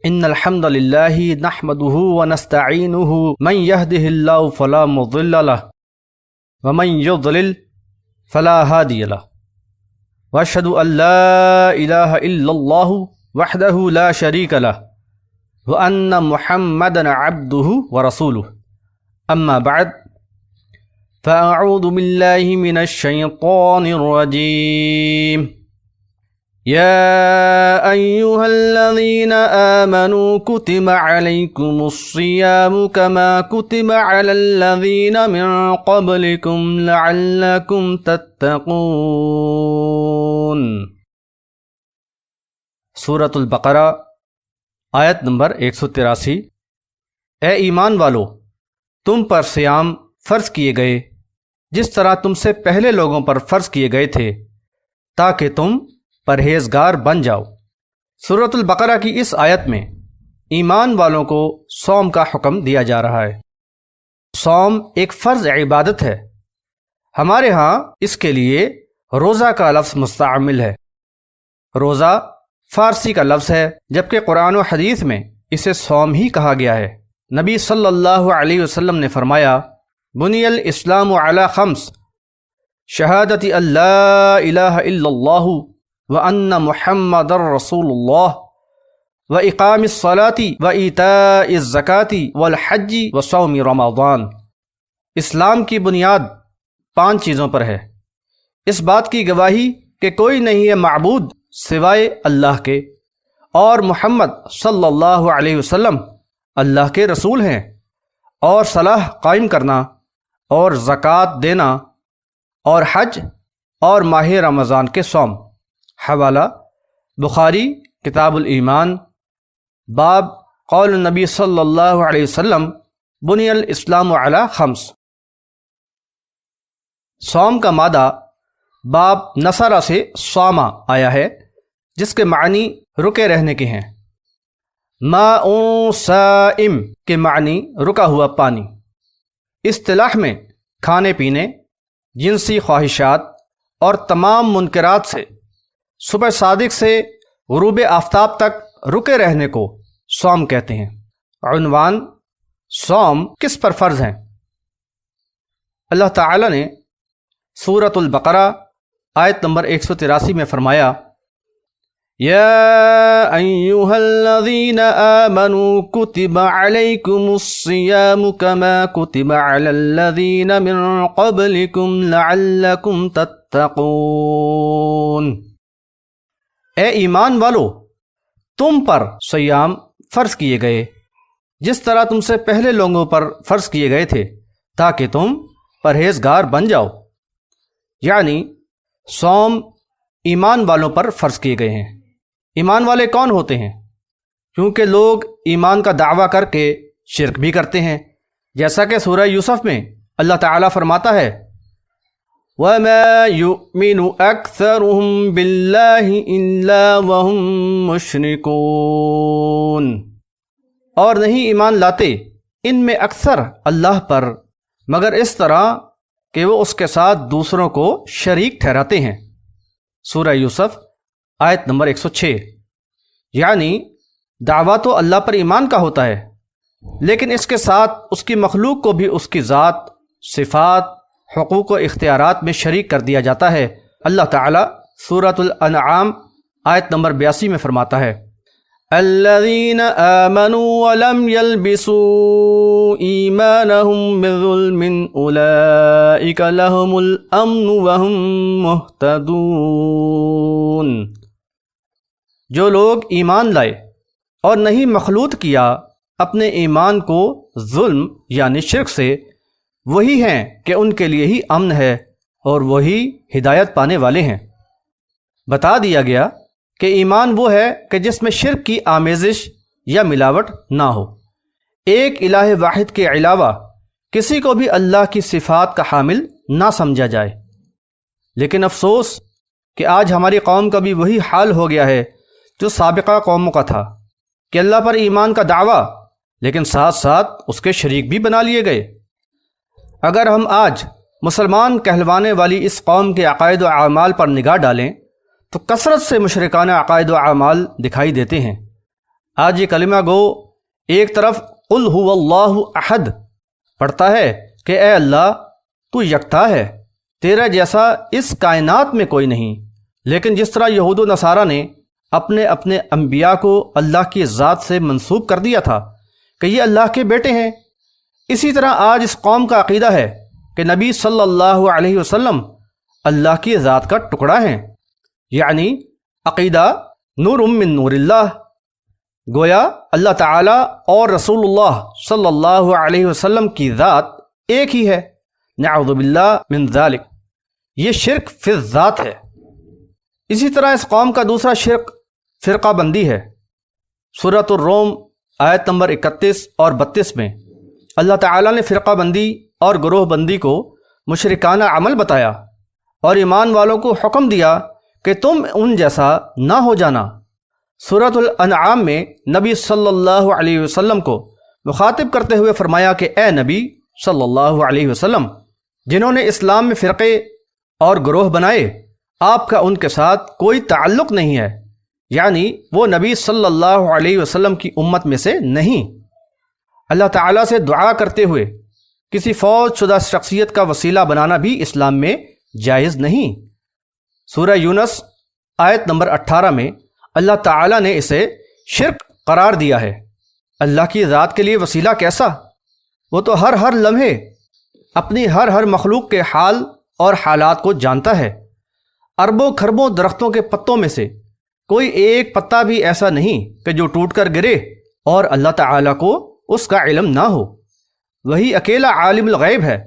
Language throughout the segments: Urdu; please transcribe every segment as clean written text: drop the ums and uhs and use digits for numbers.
ان الحمد للہ نحمدہ ونستعینہ من یہدہ اللہ فلا مضل لہ ومن یضلل فلا ہادی لہ واشہد ان لا الہ الا اللہ وحدہ لا شریک لہ وان محمدا عبدہ ورسولہ اما بعد فاعوذ باللہ من الشیطان الرجیم يا أيها الذين آمنوا كتب عليكم الصيام كما كتب على الذين من قبلكم لعلكم تتقون۔ سورۃ البقرہ آیت نمبر 183۔ اے ایمان والو، تم پر صیام فرض کیے گئے جس طرح تم سے پہلے لوگوں پر فرض کیے گئے تھے تاکہ تم پرہیزگار بن جاؤ۔ سورۃ البقرہ کی اس آیت میں ایمان والوں کو صوم کا حکم دیا جا رہا ہے۔ صوم ایک فرض عبادت ہے۔ ہمارے ہاں اس کے لیے روزہ کا لفظ مستعمل ہے۔ روزہ فارسی کا لفظ ہے، جبکہ قرآن و حدیث میں اسے صوم ہی کہا گیا ہے۔ نبی صلی اللہ علیہ وسلم نے فرمایا، بنی الاسلام علی خمس، شہادت ان لا الہ الا اللہ وَأَنَّ مُحَمَّدًا رَّسُولُ اللَّهِ وَإِقَامِ الصَّلَاةِ وَإِيتَاءِ الزَّكَاةِ وَالْحَجِّ وَصَوْمِ رمضان۔ اسلام کی بنیاد 5 چیزوں پر ہے۔ اس بات کی گواہی کہ کوئی نہیں ہے معبود سوائے اللہ کے، اور محمد صلی اللہ علیہ وسلم اللہ کے رسول ہیں، اور صلاح قائم کرنا، اور زکوٰۃ دینا، اور حج، اور ماہ رمضان کے صوم۔ حوالہ بخاری کتاب الایمان، باب قول النبی صلی اللہ علیہ وسلم بنی الاسلام علی خمس۔ صوم کا مادہ باب نصرہ سے صوما آیا ہے، جس کے معنی رکے رہنے کے ہیں۔ ماء صائم کے معنی رکا ہوا پانی۔ اصطلاح میں کھانے پینے، جنسی خواہشات اور تمام منکرات سے صبح صادق سے غروب آفتاب تک رکے رہنے کو صوم کہتے ہیں۔ عنوان، صوم کس پر فرض ہیں؟ اللہ تعالی نے سورۃ البقرہ آیت نمبر 183 میں فرمایا، یا ایھا الذین آمنوا کتب علیکم الصیام کما کتب علی الذین من قبلکم لعلکم تتقون۔ اے ایمان والو، تم پر صیام فرض کیے گئے جس طرح تم سے پہلے لوگوں پر فرض کیے گئے تھے تاکہ تم پرہیزگار بن جاؤ۔ یعنی صوم ایمان والوں پر فرض کیے گئے ہیں۔ ایمان والے کون ہوتے ہیں؟ کیونکہ لوگ ایمان کا دعویٰ کر کے شرک بھی کرتے ہیں، جیسا کہ سورہ یوسف میں اللہ تعالیٰ فرماتا ہے، وَمَا يُؤْمِنُ أَكْثَرُهُم بِاللَّهِ إِلَّا وَهُم مُشْرِكُونَ۔ اور نہیں ایمان لاتے ان میں اکثر اللہ پر مگر اس طرح کہ وہ اس کے ساتھ دوسروں کو شریک ٹھہراتے ہیں۔ سورہ یوسف آیت نمبر 106۔ یعنی دعویٰ تو اللہ پر ایمان کا ہوتا ہے، لیکن اس کے ساتھ اس کی مخلوق کو بھی اس کی ذات، صفات، حقوق و اختیارات میں شریک کر دیا جاتا ہے۔ اللہ تعالیٰ سورۃ الانعام آیت نمبر 82 میں فرماتا ہے، الذین آمنوا ولم يلبسوا ایمانهم بظلم اولئک لهم الامن وهم مہتدون۔ جو لوگ ایمان لائے اور نہیں مخلوط کیا اپنے ایمان کو ظلم یعنی شرک سے، وہی ہیں کہ ان کے لیے ہی امن ہے اور وہی ہدایت پانے والے ہیں۔ بتا دیا گیا کہ ایمان وہ ہے کہ جس میں شرک کی آمیزش یا ملاوٹ نہ ہو، ایک الہ واحد کے علاوہ کسی کو بھی اللہ کی صفات کا حامل نہ سمجھا جائے۔ لیکن افسوس کہ آج ہماری قوم کا بھی وہی حال ہو گیا ہے جو سابقہ قوموں کا تھا، کہ اللہ پر ایمان کا دعویٰ لیکن ساتھ ساتھ اس کے شریک بھی بنا لیے گئے۔ اگر ہم آج مسلمان کہلوانے والی اس قوم کے عقائد و اعمال پر نگاہ ڈالیں تو کثرت سے مشرکانہ عقائد و اعمال دکھائی دیتے ہیں۔ آج یہ کلمہ گو ایک طرف قل هو اللہ احد پڑھتا ہے کہ اے اللہ تو یکتا ہے، تیرا جیسا اس کائنات میں کوئی نہیں، لیکن جس طرح یہود و نصارہ نے اپنے اپنے انبیاء کو اللہ کی ذات سے منسوب کر دیا تھا کہ یہ اللہ کے بیٹے ہیں، اسی طرح آج اس قوم کا عقیدہ ہے کہ نبی صلی اللہ علیہ وسلم اللہ کی ذات کا ٹکڑا ہیں، یعنی عقیدہ نور من نور اللہ، گویا اللہ تعالیٰ اور رسول اللہ صلی اللہ علیہ وسلم کی ذات ایک ہی ہے، نعوذ باللہ من ذالک، یہ شرک فی الذات ہے۔ اسی طرح اس قوم کا دوسرا شرک فرقہ بندی ہے۔ سورۃ الروم آیت نمبر 31 اور 32 میں اللہ تعالیٰ نے فرقہ بندی اور گروہ بندی کو مشرکانہ عمل بتایا اور ایمان والوں کو حکم دیا کہ تم ان جیسا نہ ہو جانا۔ سورۃ الانعام میں نبی صلی اللہ علیہ وسلم کو مخاطب کرتے ہوئے فرمایا کہ اے نبی صلی اللہ علیہ وسلم، جنہوں نے اسلام میں فرقے اور گروہ بنائے آپ کا ان کے ساتھ کوئی تعلق نہیں ہے، یعنی وہ نبی صلی اللہ علیہ وسلم کی امت میں سے نہیں۔ اللہ تعالیٰ سے دعا کرتے ہوئے کسی فوت شدہ شخصیت کا وسیلہ بنانا بھی اسلام میں جائز نہیں۔ سورہ یونس آیت نمبر 18 میں اللہ تعالیٰ نے اسے شرک قرار دیا ہے۔ اللہ کی ذات کے لیے وسیلہ کیسا؟ وہ تو ہر لمحے اپنی ہر مخلوق کے حال اور حالات کو جانتا ہے۔ اربوں کھربوں درختوں کے پتوں میں سے کوئی ایک پتا بھی ایسا نہیں کہ جو ٹوٹ کر گرے اور اللہ تعالیٰ کو اس کا علم نہ ہو۔ وہی اکیلا عالم الغیب ہے،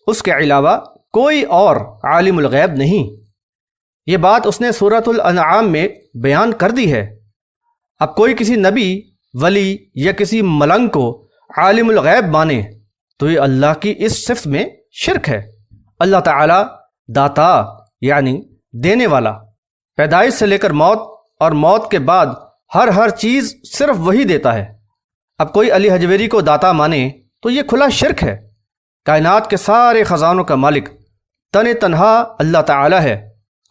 اس کے علاوہ کوئی اور عالم الغیب نہیں۔ یہ بات اس نے سورۃ الانعام میں بیان کر دی ہے۔ اب کوئی کسی نبی، ولی یا کسی ملنگ کو عالم الغیب مانے تو یہ اللہ کی اس صفت میں شرک ہے۔ اللہ تعالیٰ داتا یعنی دینے والا، پیدائش سے لے کر موت اور موت کے بعد ہر چیز صرف وہی دیتا ہے۔ اب کوئی علی حجویری کو داتا مانے تو یہ کھلا شرک ہے۔ کائنات کے سارے خزانوں کا مالک تنہا اللہ تعالیٰ ہے۔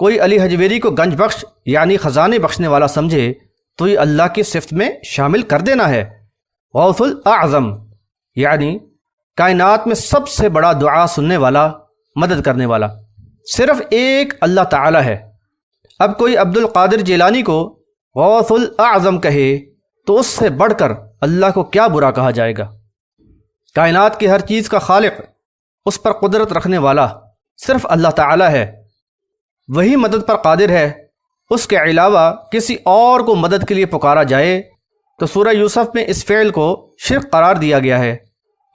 کوئی علی حجویری کو گنج بخش یعنی خزانے بخشنے والا سمجھے تو یہ اللہ کی صفت میں شامل کر دینا ہے۔ غوث الاعظم یعنی کائنات میں سب سے بڑا دعا سننے والا، مدد کرنے والا صرف ایک اللہ تعالیٰ ہے۔ اب کوئی عبد القادر جیلانی کو غوث الاعظم کہے تو اس سے بڑھ کر اللہ کو کیا برا کہا جائے گا۔ کائنات کی ہر چیز کا خالق، اس پر قدرت رکھنے والا صرف اللہ تعالیٰ ہے، وہی مدد پر قادر ہے۔ اس کے علاوہ کسی اور کو مدد کے لیے پکارا جائے تو سورہ یوسف میں اس فعل کو شرک قرار دیا گیا ہے،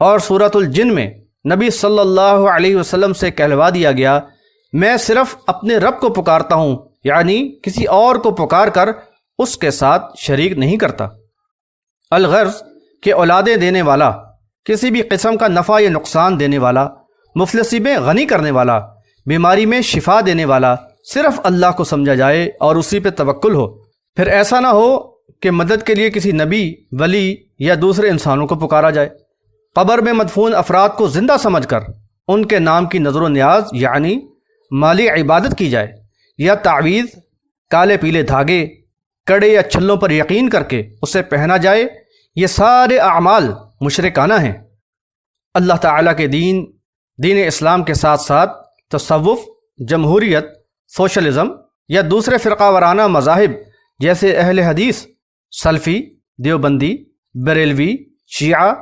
اور سورۃ الجن میں نبی صلی اللہ علیہ وسلم سے کہلوا دیا گیا میں صرف اپنے رب کو پکارتا ہوں، یعنی کسی اور کو پکار کر اس کے ساتھ شریک نہیں کرتا۔ الغرض کہ اولادیں دینے والا، کسی بھی قسم کا نفع یا نقصان دینے والا، مفلسی میں غنی کرنے والا، بیماری میں شفا دینے والا صرف اللہ کو سمجھا جائے اور اسی پہ توکل ہو۔ پھر ایسا نہ ہو کہ مدد کے لیے کسی نبی، ولی یا دوسرے انسانوں کو پکارا جائے۔ قبر میں مدفون افراد کو زندہ سمجھ کر ان کے نام کی نظر و نیاز یعنی مالی عبادت کی جائے، یا تعویذ، کالے پیلے دھاگے، کڑے یا چھلوں پر یقین کر کے اسے پہنا جائے، یہ سارے اعمال مشرکانہ ہیں۔ اللہ تعالیٰ کے دین اسلام کے ساتھ ساتھ تصوف، جمہوریت، سوشلزم یا دوسرے فرقہ وارانہ مذاہب جیسے اہل حدیث، سلفی، دیوبندی، بریلوی، شیعہ،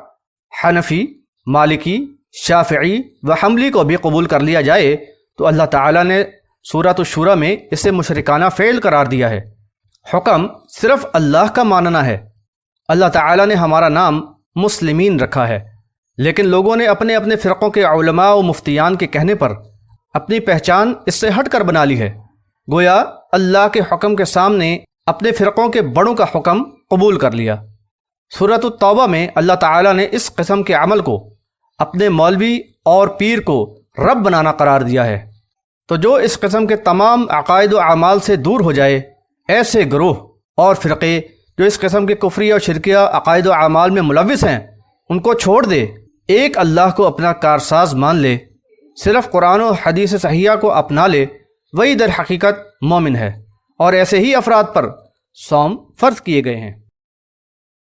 حنفی، مالکی، شافعی و حنبلی کو بھی قبول کر لیا جائے تو اللہ تعالیٰ نے سورۃ الشورى میں اسے مشرکانہ فعل قرار دیا ہے۔ حکم صرف اللہ کا ماننا ہے۔ اللہ تعالیٰ نے ہمارا نام مسلمین رکھا ہے، لیکن لوگوں نے اپنے اپنے فرقوں کے علماء و مفتیان کے کہنے پر اپنی پہچان اس سے ہٹ کر بنا لی ہے، گویا اللہ کے حکم کے سامنے اپنے فرقوں کے بڑوں کا حکم قبول کر لیا۔ سورۃ التوبہ میں اللہ تعالیٰ نے اس قسم کے عمل کو اپنے مولوی اور پیر کو رب بنانا قرار دیا ہے۔ تو جو اس قسم کے تمام عقائد و اعمال سے دور ہو جائے، ایسے گروہ اور فرقے جو اس قسم کے کفری اور شرکیہ عقائد و اعمال میں ملوث ہیں، ان کو چھوڑ دے، ایک اللہ کو اپنا کارساز مان لے، صرف قرآن و حدیث صحیحہ کو اپنا لے، وہی در حقیقت مومن ہے، اور ایسے ہی افراد پر صوم فرض کیے گئے ہیں۔